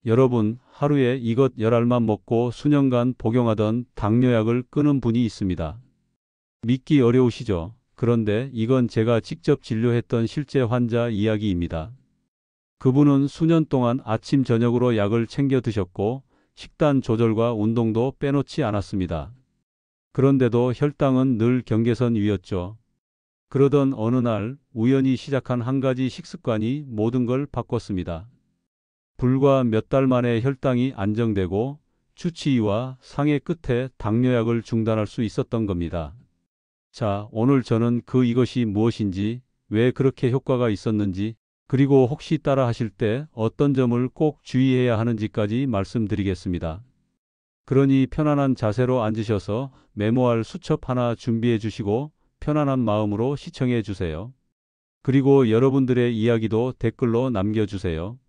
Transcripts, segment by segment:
여러분, 하루에 이것 10알만 먹고 수년간 복용하던 당뇨약을 끊은 분이 있습니다. 믿기 어려우시죠? 그런데 이건 제가 직접 진료했던 실제 환자 이야기입니다. 그분은 수년 동안 아침 저녁으로 약을 챙겨 드셨고 식단 조절과 운동도 빼놓지 않았습니다. 그런데도 혈당은 늘 경계선 위였죠. 그러던 어느 날 우연히 시작한 한 가지 식습관이 모든 걸 바꿨습니다. 불과 몇 달 만에 혈당이 안정되고 주치의와 상의 끝에 당뇨약을 중단할 수 있었던 겁니다. 자, 오늘 저는 이것이 무엇인지, 왜 그렇게 효과가 있었는지, 그리고 혹시 따라 하실 때 어떤 점을 꼭 주의해야 하는지까지 말씀드리겠습니다. 그러니 편안한 자세로 앉으셔서 메모할 수첩 하나 준비해 주시고 편안한 마음으로 시청해 주세요. 그리고 여러분들의 이야기도 댓글로 남겨주세요.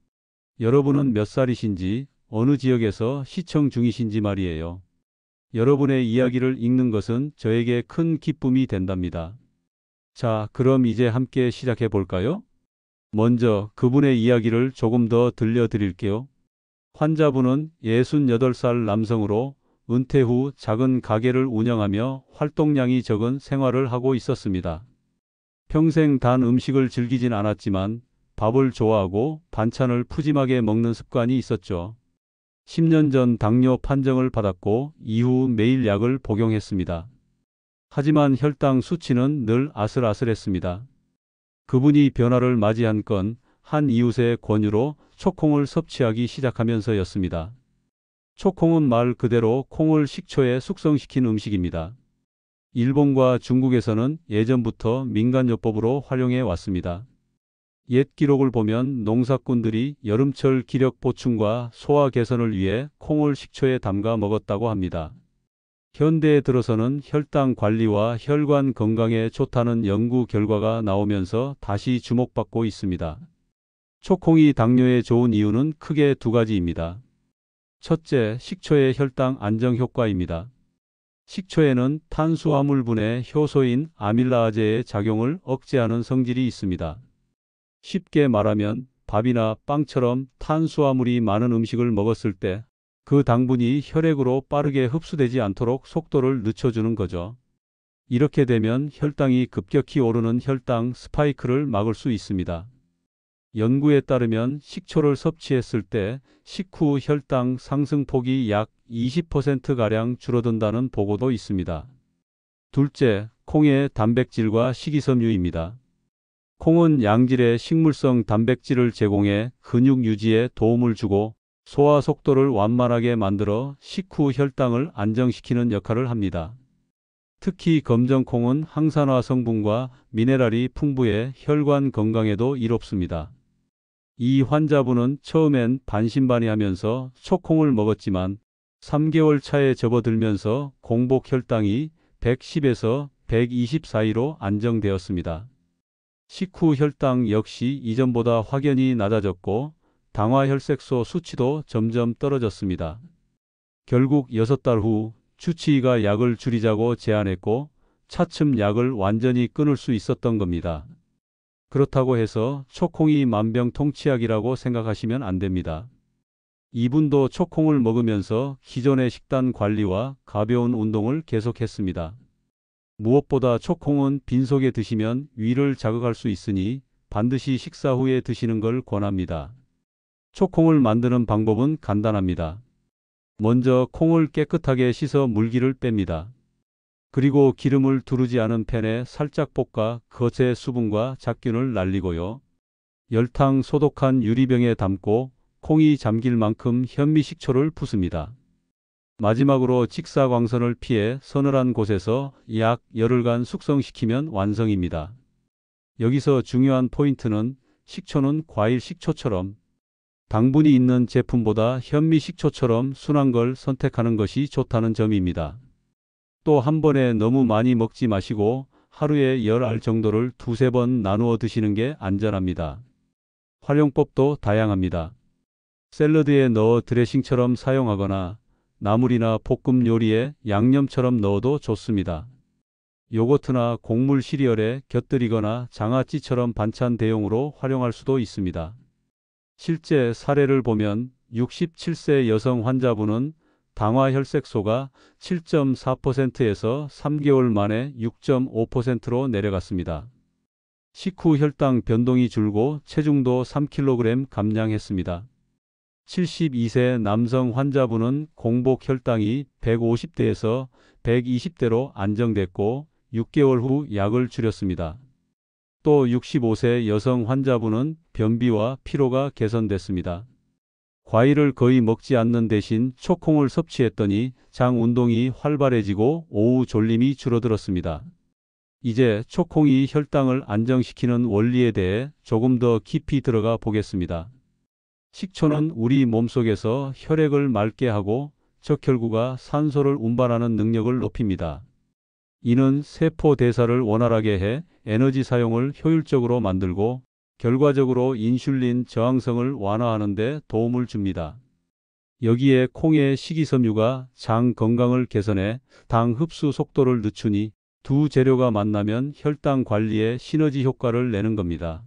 여러분은 몇 살이신지, 어느 지역에서 시청 중이신지 말이에요. 여러분의 이야기를 읽는 것은 저에게 큰 기쁨이 된답니다. 자, 그럼 이제 함께 시작해 볼까요? 먼저 그분의 이야기를 조금 더 들려드릴게요. 환자분은 68살 남성으로 은퇴 후 작은 가게를 운영하며 활동량이 적은 생활을 하고 있었습니다. 평생 단 음식을 즐기진 않았지만 밥을 좋아하고 반찬을 푸짐하게 먹는 습관이 있었죠. 10년 전 당뇨 판정을 받았고 이후 매일 약을 복용했습니다. 하지만 혈당 수치는 늘 아슬아슬했습니다. 그분이 변화를 맞이한 건 한 이웃의 권유로 초콩을 섭취하기 시작하면서였습니다. 초콩은 말 그대로 콩을 식초에 숙성시킨 음식입니다. 일본과 중국에서는 예전부터 민간요법으로 활용해 왔습니다. 옛 기록을 보면 농사꾼들이 여름철 기력 보충과 소화 개선을 위해 콩을 식초에 담가 먹었다고 합니다. 현대에 들어서는 혈당 관리와 혈관 건강에 좋다는 연구 결과가 나오면서 다시 주목받고 있습니다. 초콩이 당뇨에 좋은 이유는 크게 두 가지입니다. 첫째, 식초의 혈당 안정 효과입니다. 식초에는 탄수화물분해 효소인 아밀라아제의 작용을 억제하는 성질이 있습니다. 쉽게 말하면 밥이나 빵처럼 탄수화물이 많은 음식을 먹었을 때 그 당분이 혈액으로 빠르게 흡수되지 않도록 속도를 늦춰주는 거죠. 이렇게 되면 혈당이 급격히 오르는 혈당 스파이크를 막을 수 있습니다. 연구에 따르면 식초를 섭취했을 때 식후 혈당 상승폭이 약 20%가량 줄어든다는 보고도 있습니다. 둘째, 콩의 단백질과 식이섬유입니다. 콩은 양질의 식물성 단백질을 제공해 근육 유지에 도움을 주고 소화 속도를 완만하게 만들어 식후 혈당을 안정시키는 역할을 합니다. 특히 검정콩은 항산화 성분과 미네랄이 풍부해 혈관 건강에도 이롭습니다. 이 환자분은 처음엔 반신반의하면서 초콩을 먹었지만 3개월 차에 접어들면서 공복 혈당이 110에서 120 사이로 안정되었습니다. 식후 혈당 역시 이전보다 확연히 낮아졌고 당화혈색소 수치도 점점 떨어졌습니다. 결국 6달 후 주치의가 약을 줄이자고 제안했고 차츰 약을 완전히 끊을 수 있었던 겁니다. 그렇다고 해서 초콩이 만병통치약이라고 생각하시면 안 됩니다. 이분도 초콩을 먹으면서 기존의 식단 관리와 가벼운 운동을 계속했습니다. 무엇보다 초콩은 빈속에 드시면 위를 자극할 수 있으니 반드시 식사 후에 드시는 걸 권합니다. 초콩을 만드는 방법은 간단합니다. 먼저 콩을 깨끗하게 씻어 물기를 뺍니다. 그리고 기름을 두르지 않은 팬에 살짝 볶아 겉의 수분과 잡균을 날리고요. 열탕 소독한 유리병에 담고 콩이 잠길 만큼 현미식초를 붓습니다. 마지막으로 직사광선을 피해 서늘한 곳에서 약 열흘간 숙성시키면 완성입니다. 여기서 중요한 포인트는 식초는 과일 식초처럼 당분이 있는 제품보다 현미식초처럼 순한 걸 선택하는 것이 좋다는 점입니다. 또 한 번에 너무 많이 먹지 마시고 하루에 10알 정도를 두세 번 나누어 드시는 게 안전합니다. 활용법도 다양합니다. 샐러드에 넣어 드레싱처럼 사용하거나 나물이나 볶음 요리에 양념처럼 넣어도 좋습니다. 요거트나 곡물 시리얼에 곁들이거나 장아찌처럼 반찬 대용으로 활용할 수도 있습니다. 실제 사례를 보면 67세 여성 환자분은 당화혈색소가 7.4%에서 3개월 만에 6.5%로 내려갔습니다. 식후 혈당 변동이 줄고 체중도 3kg 감량했습니다. 72세 남성 환자분은 공복 혈당이 150대에서 120대로 안정됐고 6개월 후 약을 줄였습니다. 또 65세 여성 환자분은 변비와 피로가 개선됐습니다. 과일을 거의 먹지 않는 대신 초콩을 섭취했더니 장 운동이 활발해지고 오후 졸림이 줄어들었습니다. 이제 초콩이 혈당을 안정시키는 원리에 대해 조금 더 깊이 들어가 보겠습니다. 식초는 우리 몸속에서 혈액을 맑게 하고 적혈구가 산소를 운반하는 능력을 높입니다. 이는 세포 대사를 원활하게 해 에너지 사용을 효율적으로 만들고 결과적으로 인슐린 저항성을 완화하는 데 도움을 줍니다. 여기에 콩의 식이섬유가 장 건강을 개선해 당 흡수 속도를 늦추니 두 재료가 만나면 혈당 관리에 시너지 효과를 내는 겁니다.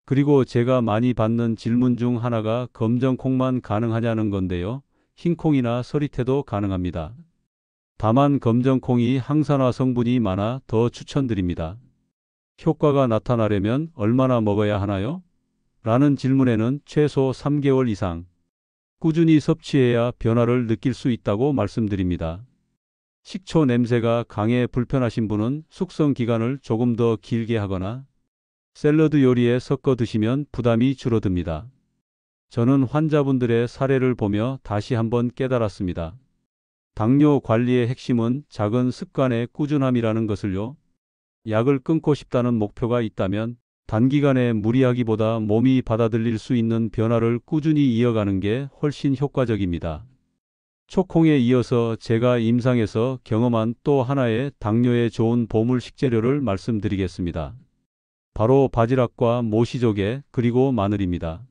그리고 제가 많이 받는 질문 중 하나가 검정콩만 가능하냐는 건데요. 흰콩이나 서리태도 가능합니다. 다만 검정콩이 항산화 성분이 많아 더 추천드립니다. 효과가 나타나려면 얼마나 먹어야 하나요? 라는 질문에는 최소 3개월 이상 꾸준히 섭취해야 변화를 느낄 수 있다고 말씀드립니다. 식초 냄새가 강해 불편하신 분은 숙성 기간을 조금 더 길게 하거나 샐러드 요리에 섞어 드시면 부담이 줄어듭니다. 저는 환자분들의 사례를 보며 다시 한번 깨달았습니다. 당뇨 관리의 핵심은 작은 습관의 꾸준함이라는 것을요. 약을 끊고 싶다는 목표가 있다면 단기간에 무리하기보다 몸이 받아들일 수 있는 변화를 꾸준히 이어가는 게 훨씬 효과적입니다. 초콩에 이어서 제가 임상에서 경험한 또 하나의 당뇨에 좋은 보물 식재료를 말씀드리겠습니다. 바로 바지락과 모시조개 그리고 마늘입니다.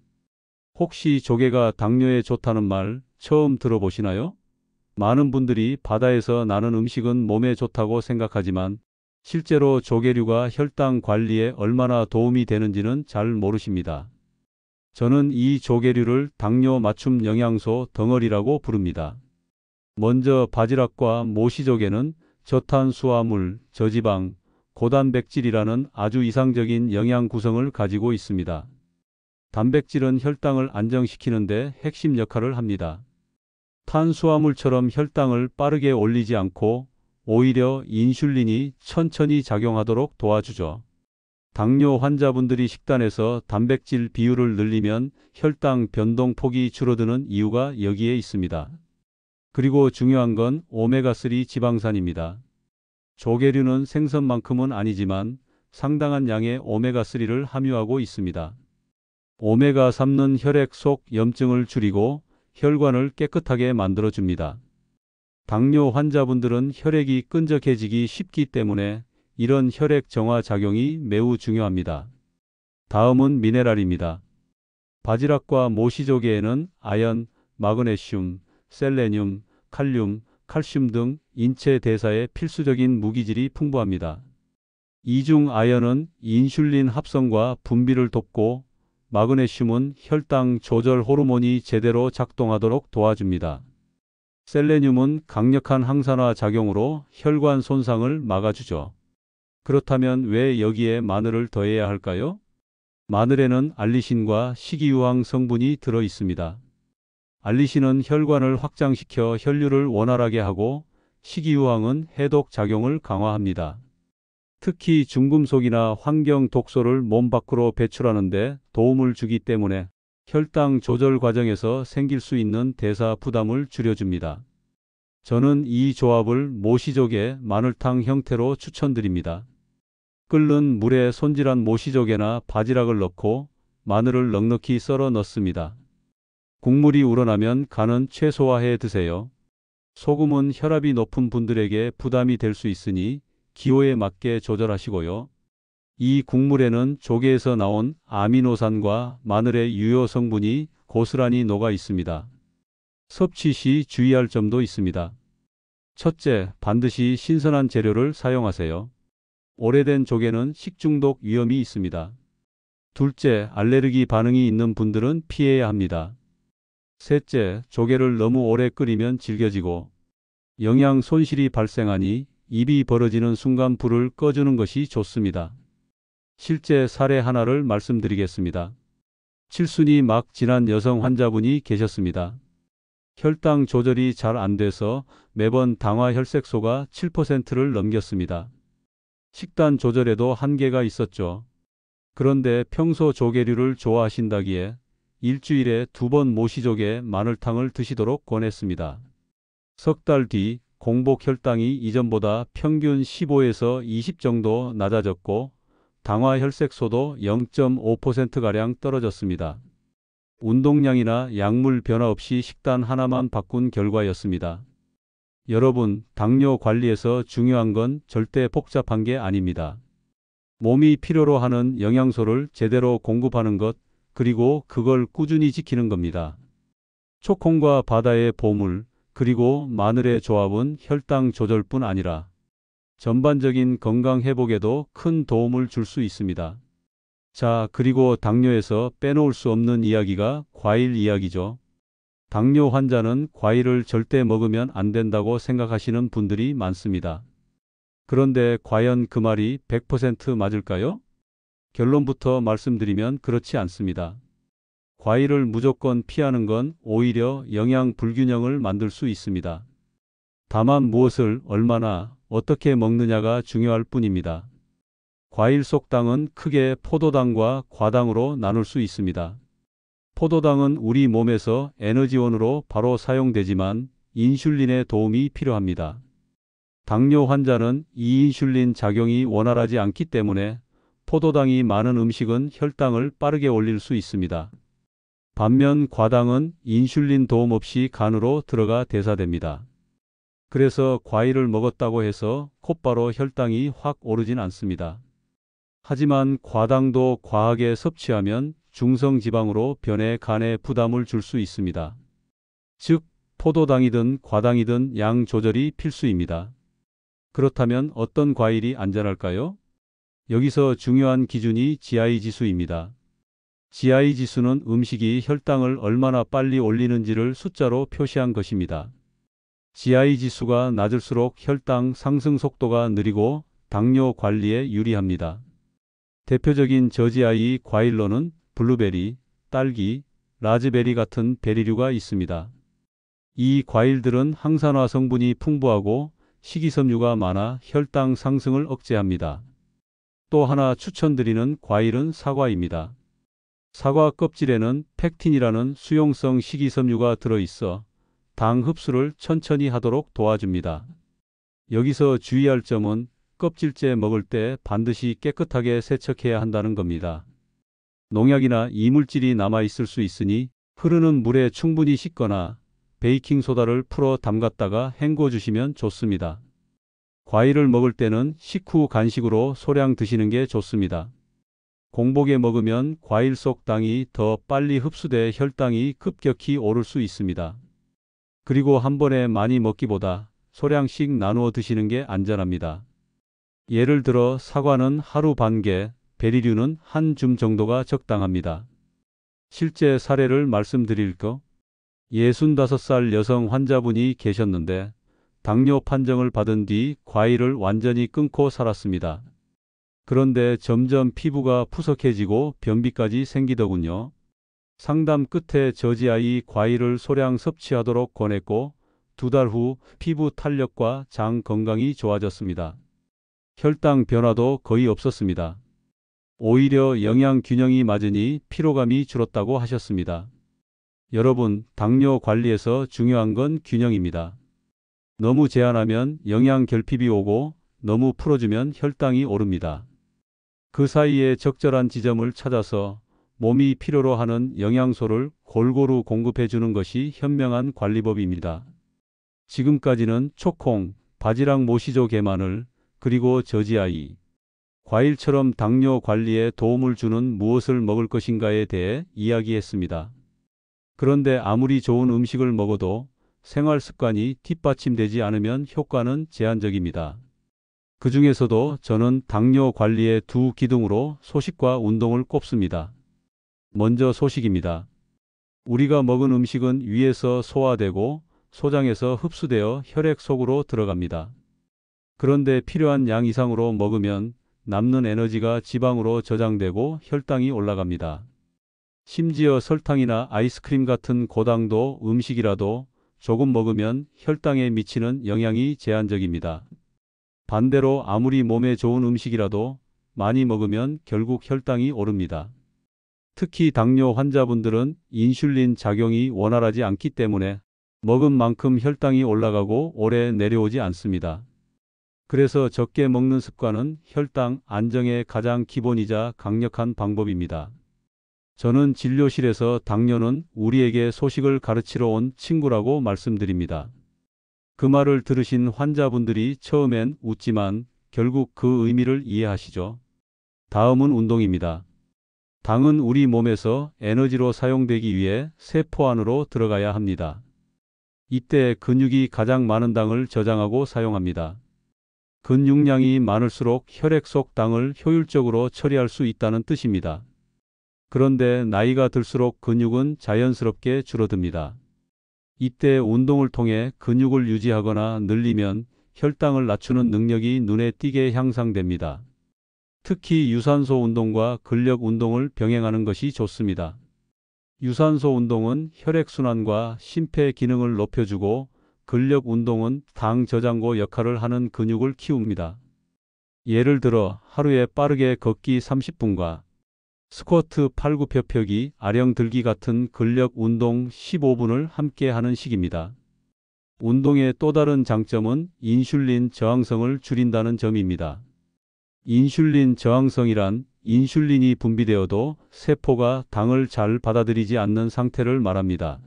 혹시 조개가 당뇨에 좋다는 말 처음 들어보시나요? 많은 분들이 바다에서 나는 음식은 몸에 좋다고 생각하지만 실제로 조개류가 혈당 관리에 얼마나 도움이 되는지는 잘 모르십니다. 저는 이 조개류를 당뇨 맞춤 영양소 덩어리라고 부릅니다. 먼저 바지락과 모시조개는 저탄수화물, 저지방, 고단백질이라는 아주 이상적인 영양 구성을 가지고 있습니다. 단백질은 혈당을 안정시키는데 핵심 역할을 합니다. 탄수화물처럼 혈당을 빠르게 올리지 않고 오히려 인슐린이 천천히 작용하도록 도와주죠. 당뇨 환자분들이 식단에서 단백질 비율을 늘리면 혈당 변동폭이 줄어드는 이유가 여기에 있습니다. 그리고 중요한 건 오메가3 지방산입니다. 조개류는 생선만큼은 아니지만 상당한 양의 오메가3를 함유하고 있습니다. 오메가3는 혈액 속 염증을 줄이고 혈관을 깨끗하게 만들어줍니다. 당뇨 환자분들은 혈액이 끈적해지기 쉽기 때문에 이런 혈액 정화 작용이 매우 중요합니다. 다음은 미네랄입니다. 바지락과 모시조개에는 아연, 마그네슘, 셀레늄, 칼륨, 칼슘 등 인체 대사에 필수적인 무기질이 풍부합니다. 이중 아연은 인슐린 합성과 분비를 돕고 마그네슘은 혈당 조절 호르몬이 제대로 작동하도록 도와줍니다. 셀레늄은 강력한 항산화 작용으로 혈관 손상을 막아주죠. 그렇다면 왜 여기에 마늘을 더해야 할까요? 마늘에는 알리신과 식이유황 성분이 들어 있습니다. 알리신은 혈관을 확장시켜 혈류를 원활하게 하고 식이유황은 해독 작용을 강화합니다. 특히 중금속이나 환경 독소를 몸 밖으로 배출하는 데 도움을 주기 때문에 혈당 조절 과정에서 생길 수 있는 대사 부담을 줄여줍니다. 저는 이 조합을 모시조개 마늘탕 형태로 추천드립니다. 끓는 물에 손질한 모시조개나 바지락을 넣고 마늘을 넉넉히 썰어 넣습니다. 국물이 우러나면 간은 최소화해 드세요. 소금은 혈압이 높은 분들에게 부담이 될 수 있으니 기호에 맞게 조절하시고요. 이 국물에는 조개에서 나온 아미노산과 마늘의 유효 성분이 고스란히 녹아 있습니다. 섭취 시 주의할 점도 있습니다. 첫째, 반드시 신선한 재료를 사용하세요. 오래된 조개는 식중독 위험이 있습니다. 둘째, 알레르기 반응이 있는 분들은 피해야 합니다. 셋째, 조개를 너무 오래 끓이면 질겨지고 영양 손실이 발생하니 입이 벌어지는 순간 불을 꺼주는 것이 좋습니다. 실제 사례 하나를 말씀드리겠습니다. 7순위 막 지난 여성 환자분이 계셨습니다. 혈당 조절이 잘 안 돼서 매번 당화 혈색소가 7%를 넘겼습니다. 식단 조절에도 한계가 있었죠. 그런데 평소 조개류를 좋아하신다기에 일주일에 2번 모시조개 마늘탕을 드시도록 권했습니다. 석 달 뒤 공복 혈당이 이전보다 평균 15에서 20 정도 낮아졌고 당화 혈색소도 0.5%가량 떨어졌습니다. 운동량이나 약물 변화 없이 식단 하나만 바꾼 결과였습니다. 여러분, 당뇨 관리에서 중요한 건 절대 복잡한 게 아닙니다. 몸이 필요로 하는 영양소를 제대로 공급하는 것, 그리고 그걸 꾸준히 지키는 겁니다. 초콩과 바다의 보물, 그리고 마늘의 조합은 혈당 조절뿐 아니라 전반적인 건강 회복에도 큰 도움을 줄 수 있습니다. 자, 그리고 당뇨에서 빼놓을 수 없는 이야기가 과일 이야기죠. 당뇨 환자는 과일을 절대 먹으면 안 된다고 생각하시는 분들이 많습니다. 그런데 과연 그 말이 100% 맞을까요? 결론부터 말씀드리면 그렇지 않습니다. 과일을 무조건 피하는 건 오히려 영양 불균형을 만들 수 있습니다. 다만 무엇을 얼마나 어떻게 먹느냐가 중요할 뿐입니다. 과일 속 당은 크게 포도당과 과당으로 나눌 수 있습니다. 포도당은 우리 몸에서 에너지원으로 바로 사용되지만 인슐린의 도움이 필요합니다. 당뇨 환자는 이 인슐린 작용이 원활하지 않기 때문에 포도당이 많은 음식은 혈당을 빠르게 올릴 수 있습니다. 반면 과당은 인슐린 도움 없이 간으로 들어가 대사됩니다. 그래서 과일을 먹었다고 해서 곧바로 혈당이 확 오르진 않습니다. 하지만 과당도 과하게 섭취하면 중성지방으로 변해 간에 부담을 줄 수 있습니다. 즉, 포도당이든 과당이든 양 조절이 필수입니다. 그렇다면 어떤 과일이 안전할까요? 여기서 중요한 기준이 GI 지수입니다. GI 지수는 음식이 혈당을 얼마나 빨리 올리는지를 숫자로 표시한 것입니다. GI 지수가 낮을수록 혈당 상승 속도가 느리고 당뇨 관리에 유리합니다. 대표적인 저GI 과일로는 블루베리, 딸기, 라즈베리 같은 베리류가 있습니다. 이 과일들은 항산화 성분이 풍부하고 식이섬유가 많아 혈당 상승을 억제합니다. 또 하나 추천드리는 과일은 사과입니다. 사과 껍질에는 팩틴이라는 수용성 식이섬유가 들어있어 당 흡수를 천천히 하도록 도와줍니다. 여기서 주의할 점은 껍질째 먹을 때 반드시 깨끗하게 세척해야 한다는 겁니다. 농약이나 이물질이 남아있을 수 있으니 흐르는 물에 충분히 씻거나 베이킹소다를 풀어 담갔다가 헹궈주시면 좋습니다. 과일을 먹을 때는 식후 간식으로 소량 드시는 게 좋습니다. 공복에 먹으면 과일 속 당이 더 빨리 흡수돼 혈당이 급격히 오를 수 있습니다. 그리고 한 번에 많이 먹기보다 소량씩 나누어 드시는 게 안전합니다. 예를 들어 사과는 하루 반 개, 베리류는 한 줌 정도가 적당합니다. 실제 사례를 말씀드릴까? 65살 여성 환자분이 계셨는데 당뇨 판정을 받은 뒤 과일을 완전히 끊고 살았습니다. 그런데 점점 피부가 푸석해지고 변비까지 생기더군요. 상담 끝에 저지아이 과일을 소량 섭취하도록 권했고 2달 후 피부 탄력과 장 건강이 좋아졌습니다. 혈당 변화도 거의 없었습니다. 오히려 영양 균형이 맞으니 피로감이 줄었다고 하셨습니다. 여러분, 당뇨 관리에서 중요한 건 균형입니다. 너무 제한하면 영양 결핍이 오고 너무 풀어주면 혈당이 오릅니다. 그 사이에 적절한 지점을 찾아서 몸이 필요로 하는 영양소를 골고루 공급해 주는 것이 현명한 관리법입니다. 지금까지는 초콩, 바지락 모시조 게마늘, 그리고 저지아이, 과일처럼 당뇨 관리에 도움을 주는 무엇을 먹을 것인가에 대해 이야기했습니다. 그런데 아무리 좋은 음식을 먹어도 생활 습관이 뒷받침되지 않으면 효과는 제한적입니다. 그 중에서도 저는 당뇨 관리의 두 기둥으로 소식과 운동을 꼽습니다. 먼저 소식입니다. 우리가 먹은 음식은 위에서 소화되고 소장에서 흡수되어 혈액 속으로 들어갑니다. 그런데 필요한 양 이상으로 먹으면 남는 에너지가 지방으로 저장되고 혈당이 올라갑니다. 심지어 설탕이나 아이스크림 같은 고당도 음식이라도 조금 먹으면 혈당에 미치는 영향이 제한적입니다. 반대로 아무리 몸에 좋은 음식이라도 많이 먹으면 결국 혈당이 오릅니다. 특히 당뇨 환자분들은 인슐린 작용이 원활하지 않기 때문에 먹은 만큼 혈당이 올라가고 오래 내려오지 않습니다. 그래서 적게 먹는 습관은 혈당 안정의 가장 기본이자 강력한 방법입니다. 저는 진료실에서 당뇨는 우리에게 소식을 가르치러 온 친구라고 말씀드립니다. 그 말을 들으신 환자분들이 처음엔 웃지만 결국 그 의미를 이해하시죠. 다음은 운동입니다. 당은 우리 몸에서 에너지로 사용되기 위해 세포 안으로 들어가야 합니다. 이때 근육이 가장 많은 당을 저장하고 사용합니다. 근육량이 많을수록 혈액 속 당을 효율적으로 처리할 수 있다는 뜻입니다. 그런데 나이가 들수록 근육은 자연스럽게 줄어듭니다. 이때 운동을 통해 근육을 유지하거나 늘리면 혈당을 낮추는 능력이 눈에 띄게 향상됩니다. 특히 유산소 운동과 근력 운동을 병행하는 것이 좋습니다. 유산소 운동은 혈액순환과 심폐 기능을 높여주고 근력 운동은 당 저장고 역할을 하는 근육을 키웁니다. 예를 들어 하루에 빠르게 걷기 30분과 스쿼트 팔굽혀펴기, 아령 들기 같은 근력 운동 15분을 함께 하는 식입니다. 운동의 또 다른 장점은 인슐린 저항성을 줄인다는 점입니다. 인슐린 저항성이란 인슐린이 분비되어도 세포가 당을 잘 받아들이지 않는 상태를 말합니다.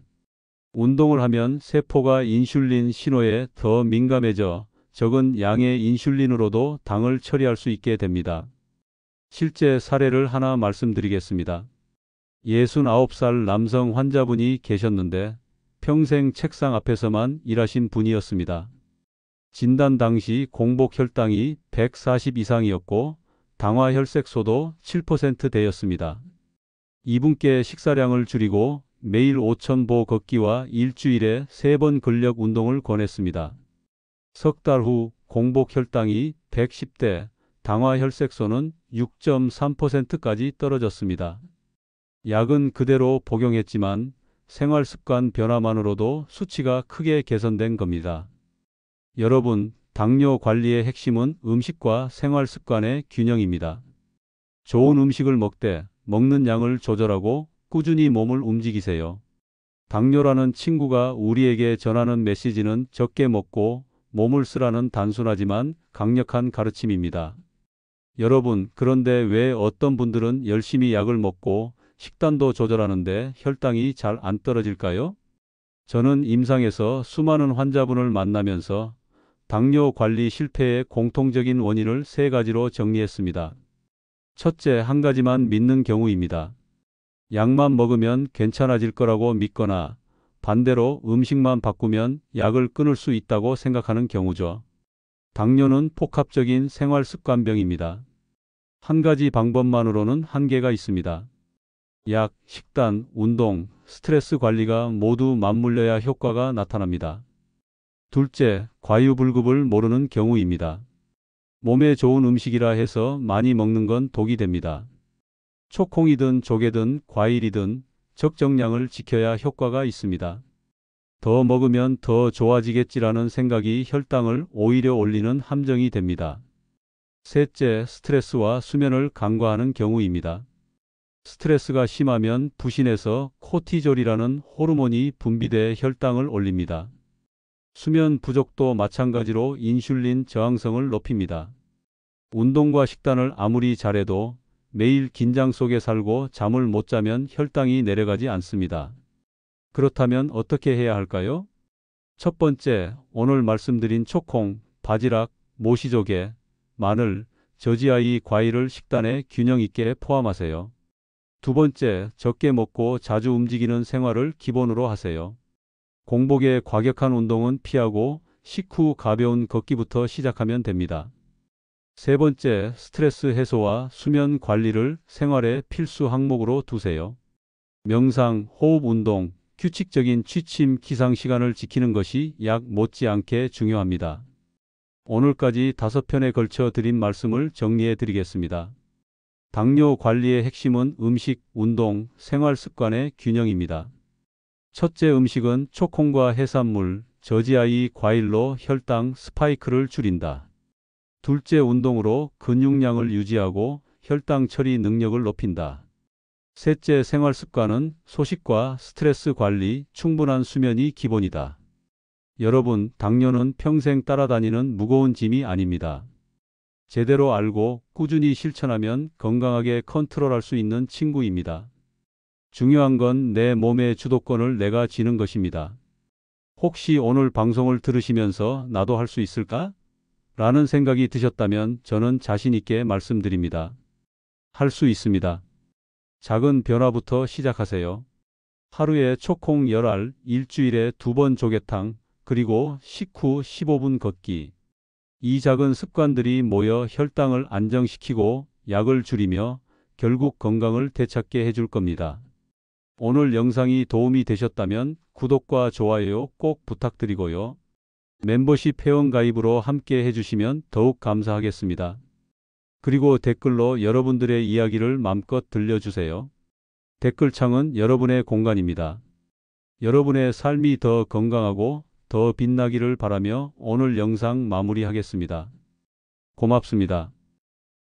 운동을 하면 세포가 인슐린 신호에 더 민감해져 적은 양의 인슐린으로도 당을 처리할 수 있게 됩니다. 실제 사례를 하나 말씀드리겠습니다. 69살 남성 환자분이 계셨는데 평생 책상 앞에서만 일하신 분이었습니다. 진단 당시 공복 혈당이 140 이상이었고 당화 혈색소도 7%대였습니다. 이분께 식사량을 줄이고 매일 5,000보 걷기와 일주일에 3번 근력 운동을 권했습니다. 석 달 후 공복 혈당이 110대, 당화 혈색소는 6.3%까지 떨어졌습니다. 약은 그대로 복용했지만 생활 습관 변화만으로도 수치가 크게 개선된 겁니다. 여러분, 당뇨 관리의 핵심은 음식과 생활 습관의 균형입니다. 좋은 음식을 먹되 먹는 양을 조절하고 꾸준히 몸을 움직이세요. 당뇨라는 친구가 우리에게 전하는 메시지는 적게 먹고 몸을 쓰라는 단순하지만 강력한 가르침입니다. 여러분, 그런데 왜 어떤 분들은 열심히 약을 먹고 식단도 조절하는데 혈당이 잘 안 떨어질까요? 저는 임상에서 수많은 환자분을 만나면서 당뇨 관리 실패의 공통적인 원인을 3가지로 정리했습니다. 첫째, 한 가지만 믿는 경우입니다. 약만 먹으면 괜찮아질 거라고 믿거나 반대로 음식만 바꾸면 약을 끊을 수 있다고 생각하는 경우죠. 당뇨는 복합적인 생활 습관병입니다. 한 가지 방법만으로는 한계가 있습니다. 약, 식단, 운동, 스트레스 관리가 모두 맞물려야 효과가 나타납니다. 둘째, 과유불급을 모르는 경우입니다. 몸에 좋은 음식이라 해서 많이 먹는 건 독이 됩니다. 초콩이든 조개든 과일이든 적정량을 지켜야 효과가 있습니다. 더 먹으면 더 좋아지겠지라는 생각이 혈당을 오히려 올리는 함정이 됩니다. 셋째, 스트레스와 수면을 간과하는 경우입니다. 스트레스가 심하면 부신에서 코티졸이라는 호르몬이 분비돼 혈당을 올립니다. 수면 부족도 마찬가지로 인슐린 저항성을 높입니다. 운동과 식단을 아무리 잘해도 매일 긴장 속에 살고 잠을 못 자면 혈당이 내려가지 않습니다. 그렇다면 어떻게 해야 할까요? 첫 번째, 오늘 말씀드린 초콩, 바지락, 모시조개, 마늘, 저지아이 과일을 식단에 균형 있게 포함하세요. 두 번째, 적게 먹고 자주 움직이는 생활을 기본으로 하세요. 공복에 과격한 운동은 피하고 식후 가벼운 걷기부터 시작하면 됩니다. 세 번째, 스트레스 해소와 수면 관리를 생활의 필수 항목으로 두세요. 명상, 호흡 운동, 규칙적인 취침, 기상 시간을 지키는 것이 약 못지않게 중요합니다. 오늘까지 5편에 걸쳐 드린 말씀을 정리해 드리겠습니다. 당뇨 관리의 핵심은 음식, 운동, 생활 습관의 균형입니다. 첫째, 음식은 초콩과 해산물, 저지아이 과일로 혈당 스파이크를 줄인다. 둘째, 운동으로 근육량을 유지하고 혈당 처리 능력을 높인다. 셋째, 생활 습관은 소식과 스트레스 관리, 충분한 수면이 기본이다. 여러분, 당뇨는 평생 따라다니는 무거운 짐이 아닙니다. 제대로 알고 꾸준히 실천하면 건강하게 컨트롤할 수 있는 친구입니다. 중요한 건 내 몸의 주도권을 내가 쥐는 것입니다. 혹시 오늘 방송을 들으시면서 나도 할 수 있을까? 라는 생각이 드셨다면 저는 자신 있게 말씀드립니다. 할 수 있습니다. 작은 변화부터 시작하세요. 하루에 초콩 10알, 일주일에 2번 조개탕, 그리고 식후 15분 걷기. 이 작은 습관들이 모여 혈당을 안정시키고 약을 줄이며 결국 건강을 되찾게 해줄 겁니다. 오늘 영상이 도움이 되셨다면 구독과 좋아요 꼭 부탁드리고요. 멤버십 회원 가입으로 함께 해주시면 더욱 감사하겠습니다. 그리고 댓글로 여러분들의 이야기를 마음껏 들려주세요. 댓글창은 여러분의 공간입니다. 여러분의 삶이 더 건강하고 더 빛나기를 바라며 오늘 영상 마무리하겠습니다. 고맙습니다.